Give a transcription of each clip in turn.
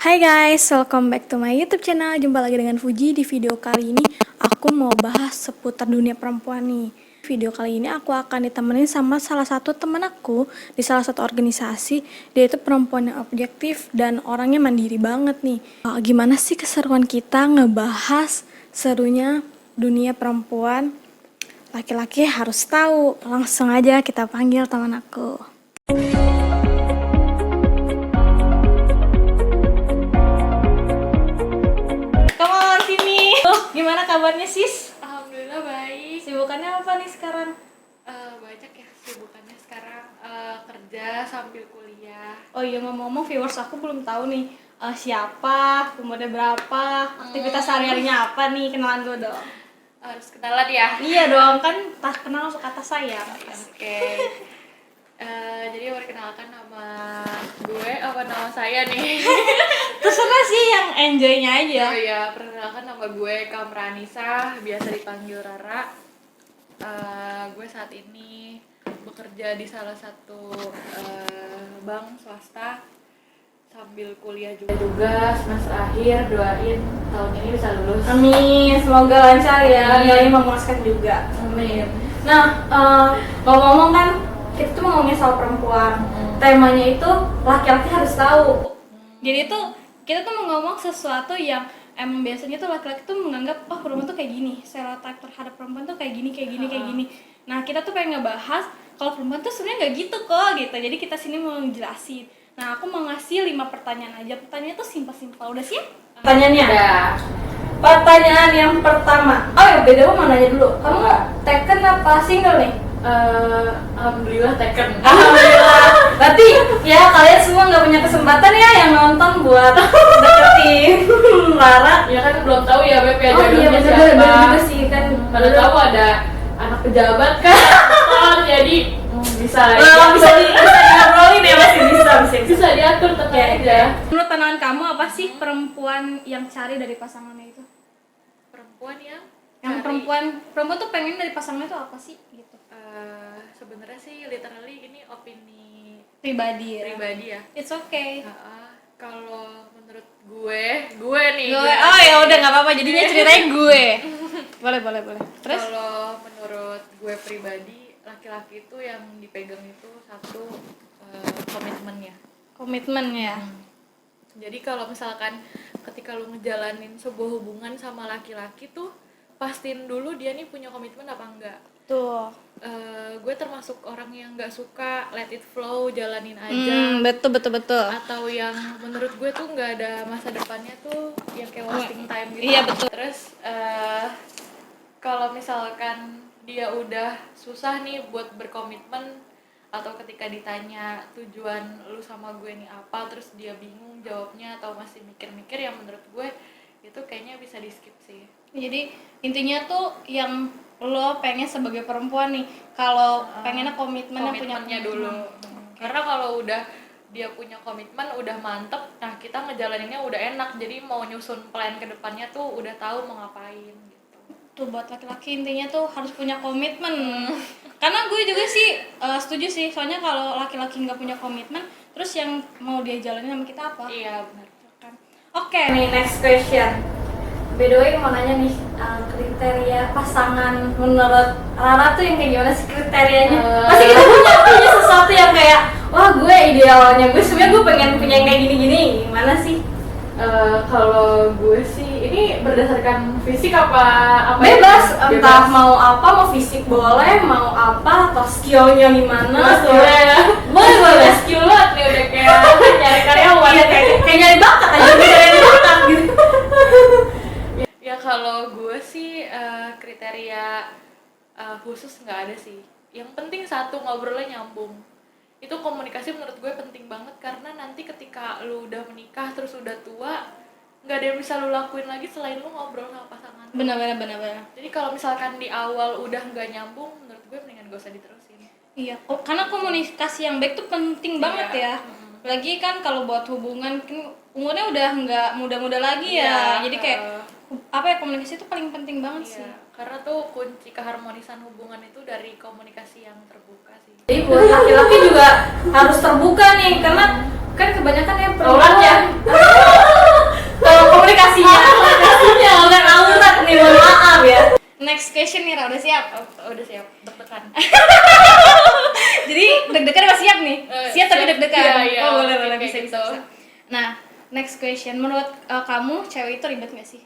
Hai guys, welcome back to my YouTube channel. Jumpa lagi dengan Fuji. Di video kali ini aku mau bahas seputar dunia perempuan nih. Video kali ini aku akan ditemenin sama salah satu temen aku di salah satu organisasi. Dia itu perempuan yang objektif dan orangnya mandiri banget nih. Gimana sih keseruan kita ngebahas serunya dunia perempuan? Laki-laki harus tahu. Langsung aja kita panggil teman aku. Gimana kabarnya sis? Alhamdulillah baik. Sibukannya apa nih sekarang? Banyak ya sibukannya sekarang, kerja sambil kuliah. Oh iya, ngomong-ngomong viewers aku belum tahu nih siapa, umurnya berapa, aktivitas sehari-harinya apa nih, kenalan dulu dong. Harus kenalan ya? Iya dong, kan tak kenal langsung kata sayang. Oke. Jadi perkenalkan nama gue, apa nama saya nih? Terserah sih, yang enjoy-nya aja. Oh iya, perkenalkan nama gue Kamranisa, biasa dipanggil Rara. Gue saat ini bekerja di salah satu bank swasta sambil kuliah juga semester akhir. Doain tahun ini bisa lulus. Amin, semoga lancar ya, doain memuaskan juga. Amin. Nah, ngomong-ngomong kan kita tuh ngomongin soal perempuan. Temanya itu laki-laki harus tahu. Jadi tuh kita tuh mau ngomong sesuatu yang emang biasanya tuh laki-laki tuh menganggap oh perempuan tuh kayak gini, stereotip terhadap perempuan tuh kayak gini. Nah, kita tuh pengen ngebahas kalau perempuan tuh sebenarnya nggak gitu kok gitu. Jadi kita sini mau ngejelasin. Nah, aku mau ngasih 5 pertanyaan aja. Pertanyaannya tuh simpel-simpel. Udah siap? Pertanyaannya? Udah. Pertanyaan yang pertama. Oh ya, beda mau nanya dulu. Kamu taken apa single nih? Alhamdulillah taken. Alhamdulillah. Berarti ya kalian semua nggak punya kesempatan ya yang nonton buat deketin Rara. Ya kan belum tahu ya Beb ya Oh iya, jodohnya bener siapa. juga sih kan. Mana tahu ada anak pejabat kan. Jadi bisa lah. Bisa diobrolin ya, masih bisa. Bisa diatur tenang aja. Menurut pandangan kamu apa sih perempuan yang cari dari pasangannya itu? Perempuan yang Yang perempuan tuh pengen dari pasangannya itu apa sih gitu? sebenarnya sih literally ini opini Pribadi ya. pribadi ya. It's okay. Kalau menurut gue nih. Oh ya udah nggak apa-apa, jadinya ceritain gue. Boleh. Terus? Kalau menurut gue pribadi, laki-laki itu yang dipegang itu satu, komitmennya. Komitmen ya. Jadi kalau misalkan ketika lu ngejalanin sebuah hubungan sama laki-laki tuh pastiin dulu dia nih punya komitmen apa enggak. Tuh. Gue termasuk orang yang nggak suka let it flow, jalanin aja. Betul. Atau yang menurut gue tuh nggak ada masa depannya tuh yang kayak wasting time gitu. Iya, betul. Terus kalau misalkan dia udah susah nih buat berkomitmen, atau ketika ditanya tujuan lu sama gue nih apa, terus dia bingung jawabnya atau masih mikir-mikir, yang menurut gue itu kayaknya bisa di skip sih. Jadi intinya tuh yang lo pengen sebagai perempuan nih, kalau pengennya komitmennya punya Komitmennya dulu. Karena kalau udah dia punya komitmen, udah mantep, nah kita ngejalaninnya udah enak, jadi mau nyusun plan ke depannya tuh udah tahu mau ngapain gitu. Tuh buat laki-laki intinya tuh harus punya komitmen. Karena gue juga sih setuju sih, soalnya kalau laki-laki nggak punya komitmen, terus yang mau dia jalanin sama kita apa? Iya benar. Oke, nih next question. By the way, mau nanya nih, kriteria pasangan menurut Rara tuh yang kayak gimana sih kriterianya? Pasti kita punya sesuatu yang kayak, wah gue idealnya gue sebenarnya gue pengen punya yang kayak gini-gini. Gimana sih? Kalau gue sih ini berdasarkan fisik apa Bebas, entah mau apa, mau fisik boleh, mau apa, atau skillnya gimana? Boleh. Skill banget nih, udah kayak nyari karyawan. Iya, kayak nyari bakat aja, nyari bakat gitu. Ya kalau gue sih kriteria khusus nggak ada sih. Yang penting satu, ngobrolnya nyambung. Itu komunikasi menurut gue penting banget, karena nanti ketika lu udah menikah terus udah tua, nggak ada yang bisa lu lakuin lagi selain lu ngobrol sama pasangan. Benar. Jadi kalau misalkan di awal udah nggak nyambung, menurut gue mendingan gak usah diterusin. Iya, karena komunikasi yang baik tuh penting banget ya. Lagi kan kalau buat hubungan kan umurnya udah nggak muda-muda lagi ya. Jadi kayak komunikasi itu paling penting banget sih. Karena tuh kunci keharmonisan hubungan itu dari komunikasi yang terbuka sih. Jadi buat laki-laki juga harus terbuka nih, karena kan kebanyakan ya perempuan next question. Menurut kamu cewek itu ribet gak sih?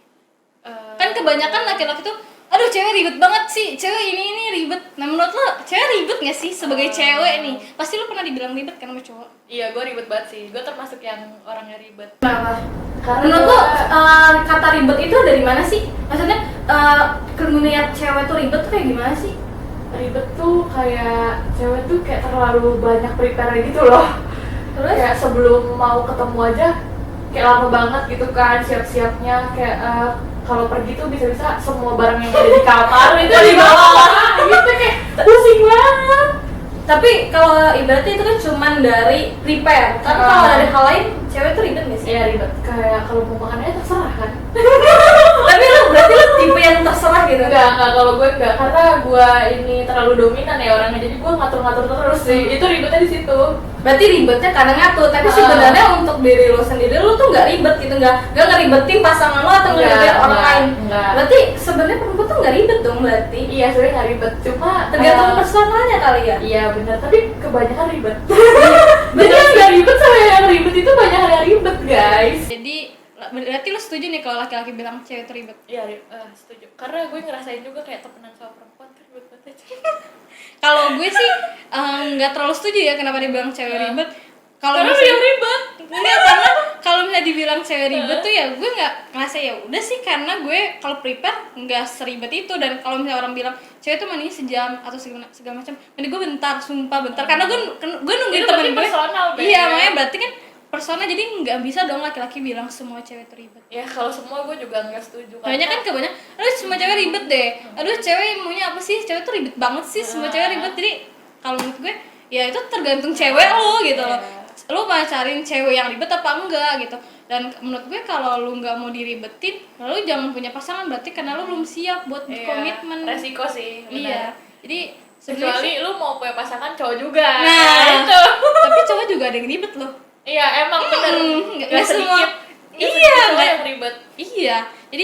Eh, Kan kebanyakan laki-laki tuh, aduh cewek ribet banget sih, cewek ini ribet. Nah menurut lo cewek ribet gak sih sebagai cewek nih? Pasti lo pernah dibilang ribet kan sama cowok? Iya, gue ribet banget sih. Gue termasuk yang orangnya ribet. Kenapa? Karena Menurut lo gua- kata ribet itu dari mana sih? Maksudnya ngeliat cewek tuh ribet tuh kayak gimana sih? Ribet tuh kayak cewek tuh kayak terlalu banyak prepare gitu loh. Terus? Kayak sebelum mau ketemu aja kayak lama banget gitu kan siap-siapnya, kayak kalau pergi tuh bisa-bisa semua barang yang ada di kamar itu dibawa gitu, kayak pusing banget. Tapi kalau ibaratnya itu kan cuman dari prepare. Kan kalau dari hal lain cewek tuh ribet gak sih? Iya ribet, kayak kalau mau makannya terserah kan. Tapi lo berarti lo tipe yang terserah gitu? Enggak, kalau gue enggak, karena gue ini terlalu dominan ya orangnya, jadi gue ngatur-ngatur terus sih. Itu ribetnya di situ. Berarti ribetnya karena ngatur, tapi sebenarnya untuk diri lo sendiri lo tuh nggak ribet gitu, nggak ngeribetin pasangan lo atau ngeribetin orang lain. Enggak. Berarti sebenarnya perempuan tuh nggak ribet dong berarti. Iya, sebenarnya nggak ribet, cuma Tergantung personalnya kali ya. iya benar, tapi kebanyakan ribet. Jadi yang nggak ribet sama yang ribet itu banyak yang ribet guys. Jadi berarti lo setuju nih kalau laki-laki bilang cewek itu ribet? Iya, setuju. Karena gue ngerasain juga kayak temenan sama perempuan kan ribet banget aja. Kalau gue sih nggak terlalu setuju ya kenapa dibilang cewek ribet. Kalau Karena misalnya dia ribet. enggak, karena kalau misalnya dibilang cewek ribet tuh ya gue nggak ngerasa, ya udah sih, karena gue kalau prepare nggak seribet itu. Dan kalau misalnya orang bilang cewek tuh mandinya sejam atau segala macam, mandi gue bentar, sumpah bentar, karena gue nungguin Itu temen berarti gue. personal, Beb. Iya, makanya berarti kan personal, jadi nggak bisa dong laki-laki bilang semua cewek tuh ribet. Ya kalau semua gue juga nggak setuju. Banyak kan kebanyakan, aduh semua cewek ribet deh, aduh cewek maunya apa sih, cewek tuh ribet banget sih, semua cewek ribet. Jadi kalau menurut gue ya itu tergantung cewek lo gitu loh, lo pacarin cewek yang ribet apa enggak gitu. Dan menurut gue kalau lo nggak mau diribetin, lalu jangan punya pasangan, berarti karena lo belum siap buat komitmen. Resiko sih, benar. Iya, jadi Kecuali lu mau punya pasangan cowok juga. nah itu. tapi cowok juga ada yang ribet loh. Iya, emang bener. Nggak semua. Iya, Iya, nggak- yang ribet. Iya, jadi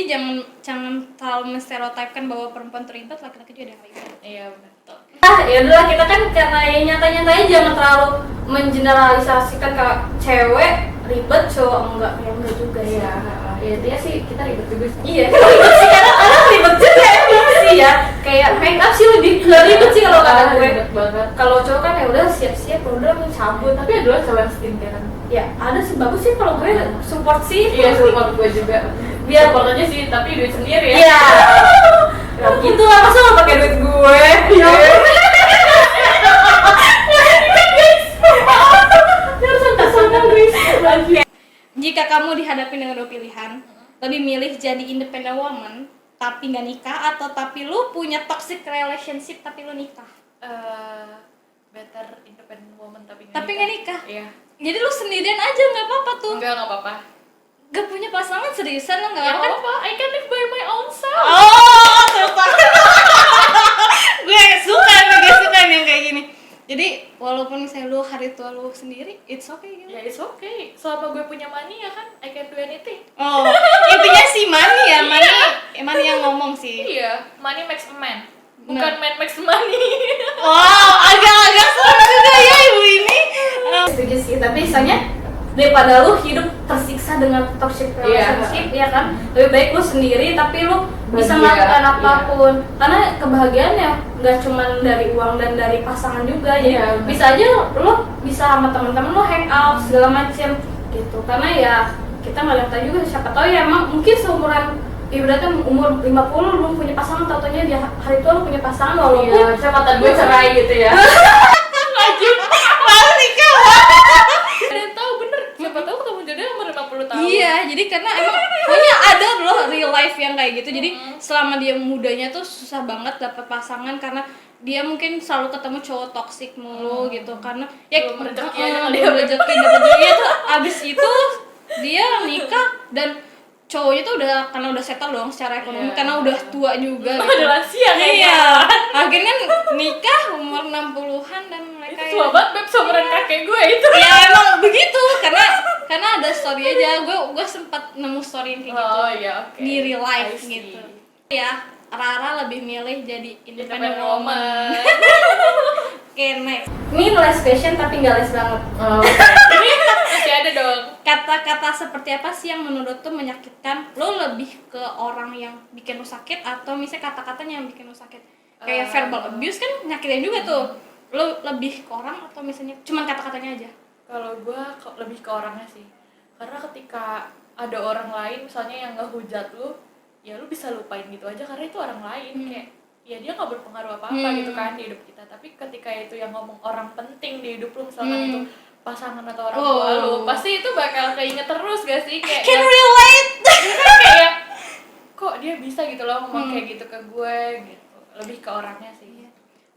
jangan terlalu menstereotipkan bahwa perempuan tuh ribet, laki-laki juga ada yang ribet. Iya, betul. Ya udahlah, kita kan karena yang nyata-nyatanya jangan terlalu mengeneralisasikan kayak cewek ribet, cowok enggak. Ya enggak juga sih. Iya, ya intinya sih kita ribet juga sih. Iya, ribet sih, karena ribet juga emang sih ya. Kayak make up sih lebih nggak ribet sih kalau kata gue. Ribet banget. Kalau cowok kan ya udah siap-siap, udah cabut. Tapi ada loh cowok yang skincare kan. Ya ada sih, bagus sih kalau gue support sih. Iya, support gue juga. Biar- support aja sih, tapi duit sendiri ya. Iya. Ya gitu lah, masa lo pakai duit gue? Iya. Jika kamu dihadapi dengan dua pilihan, lebih milih jadi independent woman tapi nggak nikah, atau tapi lu punya toxic relationship tapi lu nikah? Better independent woman tapi Nggak nikah? Iya. Jadi lu sendirian aja nggak apa-apa tuh? Enggak apa-apa. Gak punya pasangan, seriusan lo nggak Ya apa-apa? apa-apa, I can live by my own self. Oh, tepat. Gue suka nih yang kayak gini. Jadi walaupun misalnya lu hari tua lu sendiri, it's okay gitu. Ya it's okay, selama gue punya money ya kan, I can do anything. Oh, intinya si Mani ya, Mani yang ngomong sih. Iya, money makes a man, bukan Nah. man makes money. Wow, agak-agak serem juga ya ibu ini. Setuju sih, tapi misalnya daripada lu hidup tersiksa dengan toxic relationship, ya kan, lebih baik lu sendiri tapi lu bisa Bahagia, melakukan iya. apapun. Karena kebahagiaan ya nggak cuma dari uang dan dari pasangan juga. Jadi Iya, benar. bisa aja lu bisa sama teman-teman lu hang out segala macem gitu. Karena ya kita nggak tahu juga, siapa tahu ya emang mungkin seumuran ibaratnya umur 50 belum punya pasangan, tau-taunya dia hari tua lu punya pasangan, walaupun Iya, siapa gue cerai gitu ya. malu nikah. Dan tahu bener, siapa tahu ketemu jodohnya umur 50 tahun. Iya, jadi karena emang pokoknya ada loh real life yang kayak gitu. Jadi selama dia mudanya tuh susah banget dapet pasangan karena dia mungkin selalu ketemu cowok toksik mulu gitu. Karena ya Belum rezeki aja kali ya. belum rezeki dapet jodohnya tuh abis itu dia nikah dan cowoknya tuh karena udah settle dong secara ekonomi, Iya. karena udah tua juga gitu. Udah lansia kayaknya. Iya, akhirnya nikah umur 60-an dan mereka Itu tua banget, Beb, seumuran kakek gue itu. ya emang begitu, karena ada story aja, gue sempat nemu story yang kayak gitu Oh iya, oke. di real life I see. gitu ya. Rara lebih milih jadi independent Independent woman. woman. Oke, next. Ini last question tapi nggak last banget. Oh, okay. Ini masih ada dong. Kata-kata seperti apa sih yang menurut tuh menyakitkan? Lo lebih ke orang yang bikin lo sakit atau misalnya kata-katanya yang bikin lo sakit? Kayak verbal abuse kan nyakitin juga tuh. Lo lebih ke orang atau misalnya cuman kata-katanya aja? Kalau gue lebih ke orangnya sih, karena ketika ada orang lain misalnya yang ngehujat lu, ya lu bisa lupain gitu aja karena itu orang lain. Kayak ya dia nggak berpengaruh apa-apa gitu kan di hidup kita. Tapi ketika itu yang ngomong orang penting di hidup lu, misalkan itu pasangan atau orang tua lu, pasti itu bakal keinget terus gak sih? Kayak Can relate. kayak kok dia bisa gitu loh ngomong kayak gitu ke gue gitu. Lebih ke orangnya sih.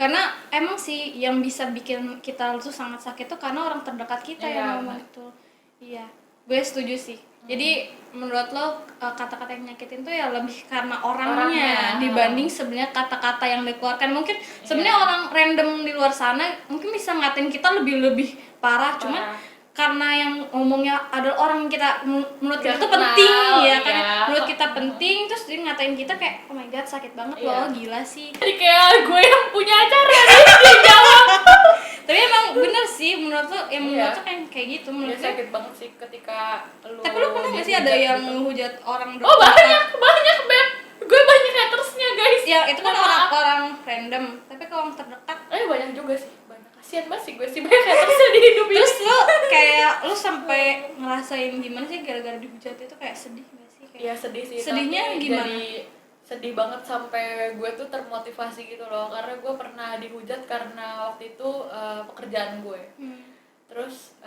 Karena emang sih yang bisa bikin kita tuh sangat sakit tuh karena orang terdekat kita yang ngomong itu. Iya, gue setuju sih. Jadi menurut lo kata-kata yang nyakitin tuh ya lebih karena orangnya dibanding sebenarnya kata-kata yang dikeluarkan. Mungkin sebenarnya orang random di luar sana mungkin bisa ngatain kita lebih parah. Cuman karena yang ngomongnya adalah orang yang kita menurut kita tuh penting ya kan, menurut kita penting, terus dia ngatain kita kayak oh my god sakit banget loh, gila sih. Jadi kayak gue yang punya acara dia jawab. Tapi emang bener sih menurut lo, yang menurut lo kayak gitu menurut ya, sakit banget sih ketika lu. Tapi lo pernah nggak sih ada yang menghujat orang? Oh banyak Beb, gue banyak hatersnya guys. Ya itu kan orang random, tapi kalau orang terdekat banyak juga sih, banyak. Kasian banget sih gue sih banyak hatersnya di hidup ini. Terus lo kayak lo sampai ngerasain gimana sih gara-gara dihujat itu, kayak sedih nggak sih? Iya sedih sih. Sedihnya gimana? Jadi sedih banget sampai gue tuh termotivasi gitu loh, karena gue pernah dihujat karena waktu itu pekerjaan gue. Terus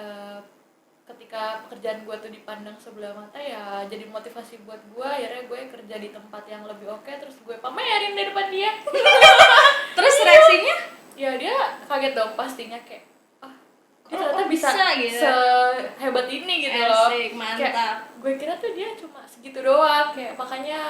ketika pekerjaan gue tuh dipandang sebelah mata, ya jadi motivasi buat gue. Akhirnya gue kerja di tempat yang lebih oke, terus gue pamerin di depan dia. Terus reaksinya? Ya dia kaget dong pastinya, kayak dia ternyata bisa gitu, sehebat ini gitu loh. Mantap. Kayak gue kira tuh dia cuma segitu doang. Kayak makanya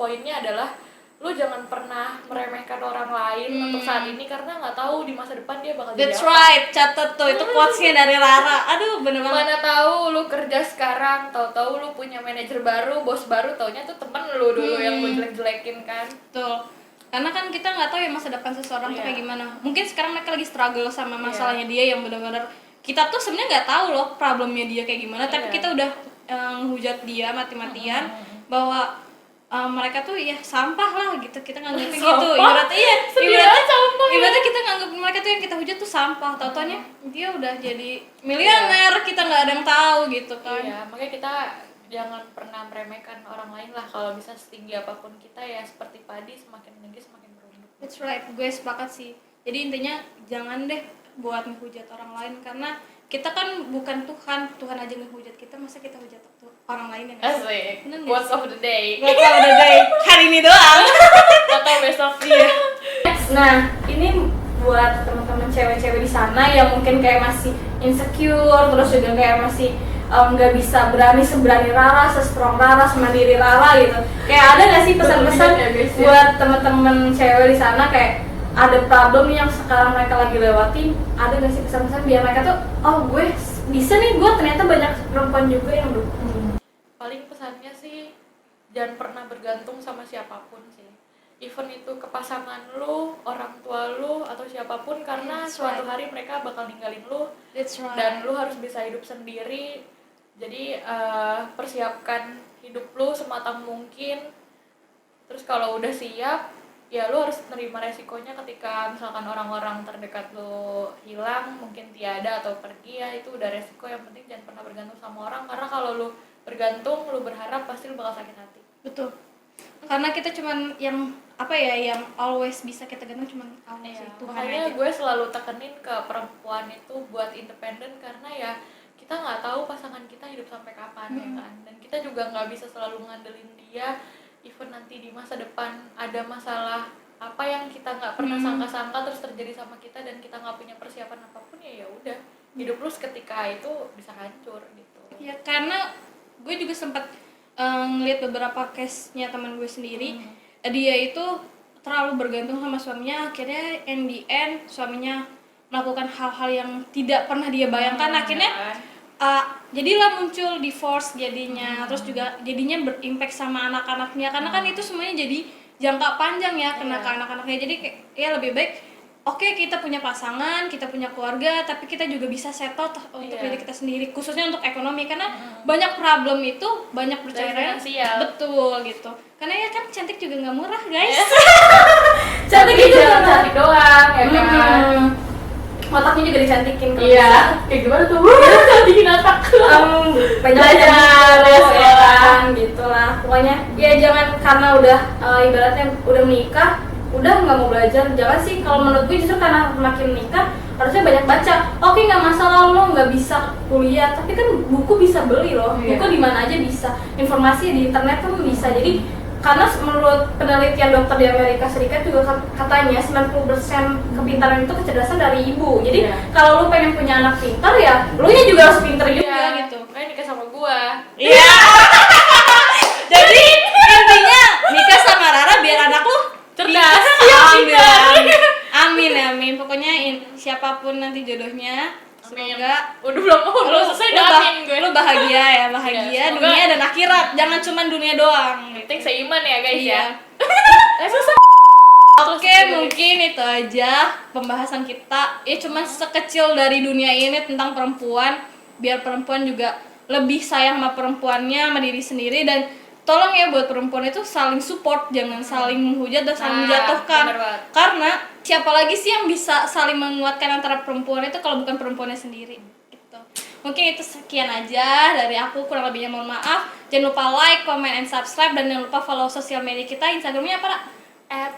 poinnya adalah lu jangan pernah meremehkan orang lain untuk saat ini, karena nggak tahu di masa depan dia bakal jadi apa. That's right, catat tuh itu quotes-nya dari Rara. Aduh bener banget. Mana tahu lu kerja sekarang, tahu-tahu lu punya manajer baru, bos baru, taunya tuh temen lu dulu yang lu jelek-jelekin kan. Betul. Karena kan kita nggak tahu ya masa depan seseorang tuh kayak gimana. Mungkin sekarang mereka lagi struggle sama masalahnya dia yang benar-benar kita tuh sebenarnya nggak tahu loh problemnya dia kayak gimana, tapi kita udah hujat dia mati-matian bahwa mereka tuh ya sampah lah gitu, kita nganggapnya gitu. Ibaratnya kita nganggap mereka tuh yang kita hujat tuh sampah, tau-taunya dia udah jadi miliuner, kita nggak ada yang tahu gitu kan. Iya, makanya kita jangan pernah meremehkan orang lain lah. Kalau bisa setinggi apapun kita, ya seperti padi, semakin tinggi semakin berumur. That's right, gue sepakat sih. Jadi intinya jangan deh buat menghujat orang lain, karena kita kan bukan Tuhan aja ngehujat kita, masa kita hujat orang lain yang asik. Quotes of the day. Quotes of the day hari ini doang. Atau besok. Iya. Nah, ini buat teman-teman cewek-cewek di sana yang mungkin kayak masih insecure, terus juga kayak masih nggak bisa berani seberani Rara, se-strong Rara, semandiri Rara gitu. Kayak ada nggak sih pesan-pesan buat teman-teman cewek di sana, kayak ada problem yang sekarang mereka lagi lewatin, ada nggak sih pesan-pesan biar mereka tuh oh gue bisa nih, gue ternyata banyak perempuan juga yang dukung. Paling pesannya sih jangan pernah bergantung sama siapapun sih, even itu ke pasangan lu, orang tua lu, atau siapapun, karena suatu hari mereka bakal ninggalin lu. Dan lu harus bisa hidup sendiri. Jadi persiapkan hidup lu sematang mungkin. Terus kalau udah siap, ya lu harus menerima resikonya ketika misalkan orang-orang terdekat lu hilang, mungkin tiada atau pergi, ya itu udah resiko. Yang penting jangan pernah bergantung sama orang, karena kalau lu bergantung, lu berharap, pasti lu bakal sakit hati. Betul. Karena kita cuman yang yang always bisa kita gantung cuman Allah sih, Tuhan aja. Makanya gue selalu tekenin ke perempuan itu buat independen, karena ya kita nggak tahu pasangan kita hidup sampai kapan ya kan, dan kita juga nggak bisa selalu ngandelin dia. Even nanti di masa depan ada masalah apa yang kita nggak pernah sangka-sangka terus terjadi sama kita, dan kita nggak punya persiapan apapun, ya udah hidup lu seketika itu bisa hancur gitu. Ya karena gue juga sempat ngeliat beberapa case-nya teman gue sendiri, dia itu terlalu bergantung sama suaminya, akhirnya in the end suaminya melakukan hal-hal yang tidak pernah dia bayangkan, akhirnya jadilah muncul divorce jadinya, terus juga jadinya berimpact sama anak-anaknya, karena kan itu semuanya jadi jangka panjang ya, kena ke anak-anaknya. Jadi ya lebih baik oke, kita punya pasangan, kita punya keluarga, tapi kita juga bisa settle untuk diri kita sendiri, khususnya untuk ekonomi, karena banyak problem itu banyak perceraian. Betul gitu. Karena ya kan cantik juga nggak murah, guys. Cantik itu cantik doang, ya kan. Otaknya juga dicantikin. Iya. Kayak gimana tuh? Cantikin otak. Banyak belajar, ya kan, gitulah. Pokoknya ya jangan karena udah ibaratnya udah menikah udah nggak mau belajar, jangan sih. Kalau menurut gue justru karena makin nikah harusnya banyak baca. Oke, nggak masalah lo nggak bisa kuliah, tapi kan buku bisa beli loh. Buku di mana aja bisa, informasi di internet tuh bisa. Jadi karena menurut penelitian dokter di Amerika Serikat juga katanya 90% kepintaran itu kecerdasan dari ibu. Jadi kalau lo pengen punya anak pintar ya lo nya juga harus pintar juga gitu. Kayak nikah sama gua. Iya. Jadi intinya nikah sama Rara biar anak lu cerdas. Amin. Pokoknya siapapun nanti jodohnya, semoga udah belum selesai dah. Lu bahagia ya, dunia dan akhirat. Jangan cuma dunia doang. Penting seiman ya, guys ya. Susah. Oke, mungkin itu aja pembahasan kita. Ya cuma sekecil dari dunia ini tentang perempuan, biar perempuan juga lebih sayang sama perempuannya, sama diri sendiri. Dan tolong ya buat perempuan itu saling support, jangan saling menghujat dan saling menjatuhkan. Karena siapa lagi sih yang bisa saling menguatkan antara perempuan itu kalau bukan perempuannya sendiri gitu. Mungkin itu sekian aja dari aku, kurang lebihnya mohon maaf. Jangan lupa like, comment, and subscribe, dan jangan lupa follow sosial media kita. Instagramnya apa, Ra?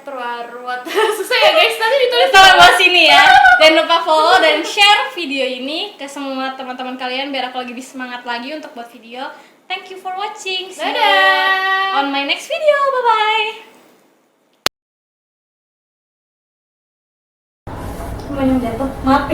@perwarwat. Susah ya guys, nanti ditulis bawah sini ya. Jangan lupa follow dan share video ini ke semua teman-teman kalian biar aku lebih semangat lagi untuk buat video. Thank you for watching. See you on my next video. Bye-bye. Mau jatuh. Maaf.